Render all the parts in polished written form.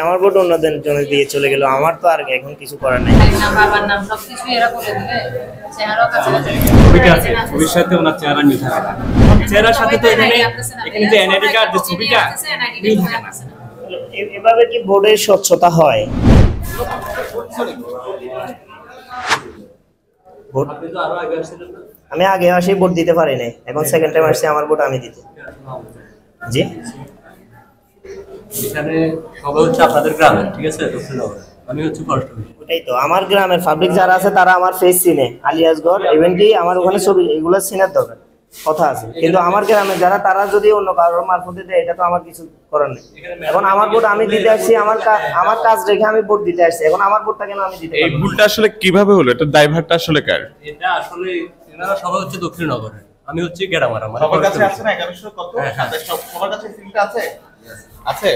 আমার ভোট অন্যদের জন্য দিয়ে চলে গেল, আমার তো আর এখন কিছু করার নাই। বাবার নাম সবকিছু এরা করে দিলে চেহারাও কাছাকাছি ছবিটা আছে, ছবির সাথে ওনার চেহারা মিল থাকে না। চেহারার সাথে তো এখানে যে এনআইডি কার্ড যে ছবিটা মিল থাকে না। এভাবে কি ভোটের স্বচ্ছতা হয়? ভোট আমি আগে আসি ভোট দিতে পারি নাই, এখন সেকেন্ড টাইম আসছি আমার ভোট আমি দিতে। জি, এখানে সবাই হচ্ছে আপনাদের গ্রামের, ঠিক আছে? আমি হচ্ছে ওটাই তো আমার গ্রামের পাবলিক যারা আছে তারা আমার ফেস চিনে, আলিয়াসগড় ইভেন কি আমার ওখানে ছবি এগুলো চিনার দরকার কথা আছে, কিন্তু আমার গ্রামের যারা তারা যদি অন্য কারোর মারফতে দেয় এটা তো আমার কিছু করার নেই। এখন আমার ভোট আমি দিতে আসছি, আমার কাজ রেখে আমি ভোট দিতে আসছি, এখন আমার ভোটটা কেন আমি দিতে? এই ভুলটা আসলে কিভাবে হলো? এটা ড্রাইভারটা আসলে কার? এটা আসলে এনারা সবাই হচ্ছে দক্ষিণনগরের, আমি হচ্ছে গেরামারা। সবার কাছে আছে না 1100 কত? সবার কাছে সিলটা আছে? আছে।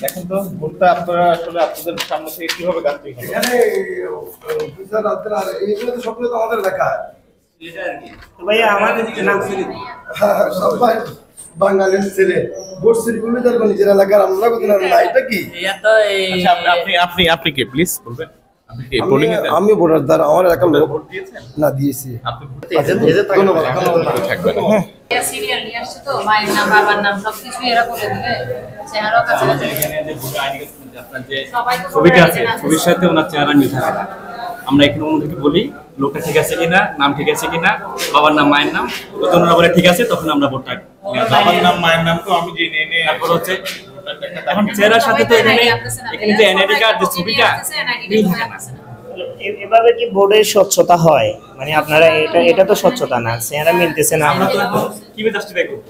দেখেন তো ভুলটা আপনারা আসলে আপনাদের সামনে থেকে কিভাবে গাছটি হলো? এখানে অফিসার আপনারা এইগুলো তো সবগুলো তো আমাদের লেখা। এটা আর কি তো ভাইয়া আমাদের নাম সবাই বাঙালির ছেলে ভোট সিলগুলো যার নিজের এলাকার আমরা কত না এটা কি? এটা আচ্ছা আপনি কে প্লিজ বলবেন? আপনি কি পোলিং এ? আমি ভোটার দ্বারা আমার এলাকার লোক ভোট দিয়েছেন? না দিয়েছি। আপনি ভোট ধন্যবাদ থাকবেন। সিরিয়াল নিয়ে আসছে তো মায়ের নাম বাবার নাম সবকিছু এরা করে দিলে চেহারাও কাছাকাছি এখানে যে ভোটার আইডি কার্ড আপনার যে ছবিটা আছে, ছবির সাথে ওনার চেহারা মিল থাকে না। আমরা এখানে ওনাদেরকে বলি লোকটা ঠিক আছে কিনা, নাম ঠিক আছে কিনা, বাবার নাম মায়ের নাম, তখন ওরা বলে ঠিক আছে, তখন আমরা ভোটটা বাবার নাম মায়ের নাম তো আমি জেনে নিয়ে তারপর হচ্ছে এখন চেহারার সাথে তো এখানে যে এনআইডি কার্ড যে ছবিটা মিল থাকে না। এভাবে কি ভোটের স্বচ্ছতা হয়? মানে আপনারা এটা তো স্বচ্ছতা না, চেহারা মিলতেছে না। আমরা তো এখন কিভাবে জাস্টিফাই করব?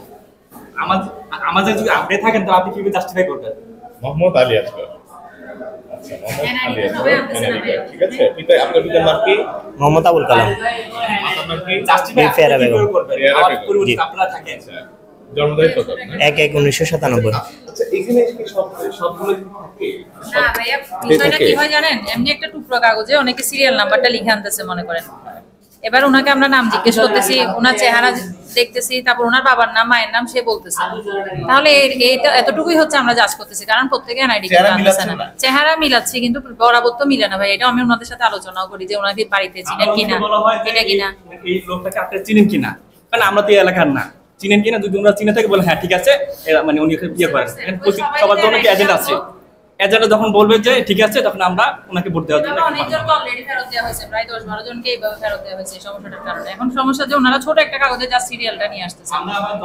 আমাদের যদি আপনি থাকেন তো আপনি কিভাবে জাস্টিফাই করবেন? মোহাম্মদ আলী আসগর। আচ্ছা মোহাম্মদ আলী আসগর, ঠিক আছে। আপনার পিতার নাম কি? মোহাম্মদ আবুল কালাম। আপনার নাম কি? জাস্টিফাই ফেরা বেগম। আমার পরিবর্তে আপনারা থাকেন। জন্ম তারিখ কত? 1/1/1997। আচ্ছা এখানে কি সবগুলো থাকে? না ভাইয়া বিষয়টা কি হয় জানেন, এমনি একটা টুকরো কাগজে অনেকে সিরিয়াল নাম্বারটা লিখে আনতেছে মনে করেন। এবার ওনাকে আমরা নাম জিজ্ঞেস করতেছি, ওনার চেহারা দেখতেছি, তারপর ওনার বাবার নাম মায়ের নাম সে বলতেছে, তাহলে এটা এতটুকুই হচ্ছে আমরা জাজ করতেছি, কারণ প্রত্যেকে এনআইডি কার্ড আনতেছে না। চেহারা মিলাচ্ছি কিন্তু বরাবর তো মিলে না ভাই, এটা আমি ওনাদের সাথে আলোচনাও করি যে ওনাকে বাড়িতে চিনেন কিনা, এটা কিনা এই লোকটাকে আপনি চিনেন কিনা, কারণ আমরা তো এই এলাকার না, চিনেন কিনা? যদি ওনারা চিনে থাকে বলে হ্যাঁ ঠিক আছে, মানে উনি বিয়ে করেন, সবার জন্য কি এজেন্ট আছে, এজেন্ট যখন বলবে যে ঠিক আছে তখন আমরা ওনাকে ভোট দেওয়ার জন্য অনেকজনকে অলরেডি ফেরত দেওয়া হয়েছে, প্রায় 10-12 জনকে এইভাবে ফেরত দেওয়া হয়েছে এই সমস্যাটার কারণে। এখন সমস্যা যে ওনারা ছোট একটা কাগজে যা সিরিয়ালটা নিয়ে আসতেছে,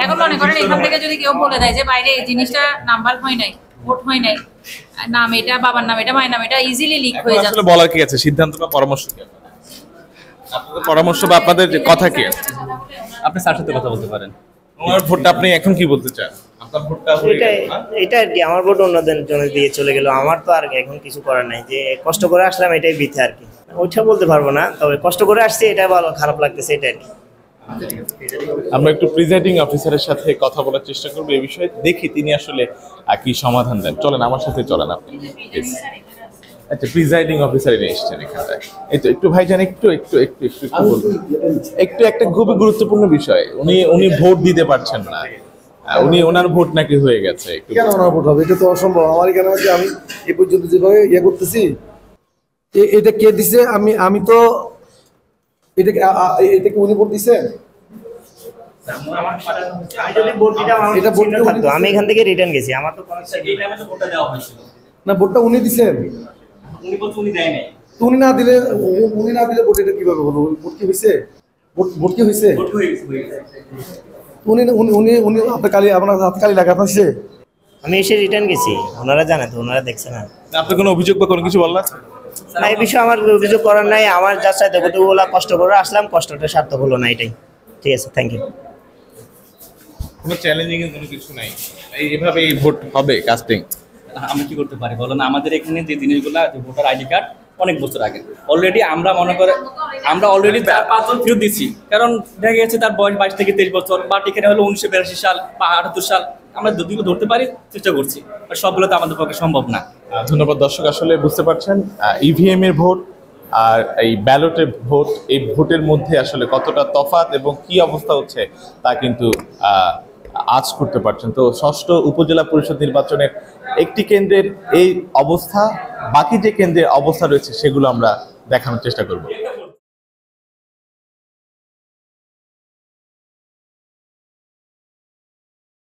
এখন মনে করেন এখান থেকে যদি কেউ বলে দেয় যে বাইরে এই জিনিসটা নাম্বার হয় নাই, ভোট হয় নাই, নাম এটা, বাবার নাম এটা, মায়ের নাম এটা, ইজিলি লিক হয়ে যাচ্ছে। আসলে বলার কি আছে? সিদ্ধান্ত বা পরামর্শ কি? আপনাদের পরামর্শ বা আপনাদের কথা কি? আপনি স্যার সাথে কথা বলতে পারেন। ওনার ভোটটা আপনি এখন কি বলতে চান? আপনার ভোটটা এটা আর কি, আমার ভোট অন্যদের জন্য দিয়ে চলে গেল, আমার তো আর এখন কিছু করার নাই। যে কষ্ট করে আসলাম এটাই বৃথা আর কি, ওইটা বলতে পারবো না, তবে কষ্ট করে আসছি এটা ভালো, খারাপ লাগতেছে এটা আর কি। আমরা একটু প্রিজাইডিং অফিসারের সাথে কথা বলার চেষ্টা করবো এই বিষয়ে, দেখি তিনি আসলে কি সমাধান দেন। চলেন আমার সাথে চলেন আপনি। আচ্ছা প্রিজাইডিং অফিসার এনে এসেছেন এখানটায়, এই তো একটু ভাইজান একটু বলুন। একটু একটা খুবই গুরুত্বপূর্ণ বিষয়, উনি ভোট দিতে পারছেন না, ওনার ভোট নাকি হয়ে গেছে। কেন ওনার ভোট হবে? এটা তো অসম্ভব। আমার এখানে আছে, আমি এই পর্যন্ত যেভাবে করতেছি, এটা কে দিছে? আমি তো এটা কি উনি ভোট দিছে? আমি এখান থেকে রিটার্ন গেছি, আমার তো ভোটটা দেওয়া হয়েছিল না, ভোটটা উনি দিছেন। উনি বলতে উনি দেয় নাই। উনি না দিলে ভোট এটা কিভাবে হলো? ভোট কি হয়েছে? ভোট কি হয়েছে? ভোট হয়ে গেছে। উনি আপনার হাতে কালি লাগা আছে। আমি এসে রিটার্ন গেছি, ওনারা জানে তো, ওনারা দেখছে না। আপনার কোনো অভিযোগ বা কোনো কিছু বললা? না, এই বিষয়ে আমার অভিযোগ করার নাই, আমার যার সাথে কতগুলো কষ্ট করে আসলাম, কষ্টটা সার্থক হলো না, এটাই। ঠিক আছে, থ্যাংক ইউ। কোনো চ্যালেঞ্জিং এর কোনো কিছু নাই, এইভাবে ভোট হবে কাস্টিং। আমরা কি করতে পারি বলো না? আমাদের এখানে যে জিনিসগুলো, যে ভোটার আইডি কার্ড অনেক বছর আগে অলরেডি আমরা মনে করে আমরা অলরেডি 4-5 জন ফেরত দিচ্ছি, কারণ দেখা গেছে তার বয়স 22 থেকে 23 বছর, বা এখানে হলো 1982 সাল বা 78 সাল, আমরা যদিও ধরতে পারি চেষ্টা করছি, আর সবগুলো তো আমাদের পক্ষে সম্ভব না। ধন্যবাদ দর্শক, আসলে বুঝতে পারছেন ইভিএম এর ভোট আর এই ব্যালটের ভোট, এই ভোটের মধ্যে আসলে কতটা তফাৎ এবং কি অবস্থা হচ্ছে তা কিন্তু আঁচ করতে পারছেন। তো ষষ্ঠ উপজেলা পরিষদ নির্বাচনের একটি কেন্দ্রের এই অবস্থা, বাকি যে কেন্দ্রের অবস্থা রয়েছে সেগুলো আমরা দেখানোর চেষ্টা করব।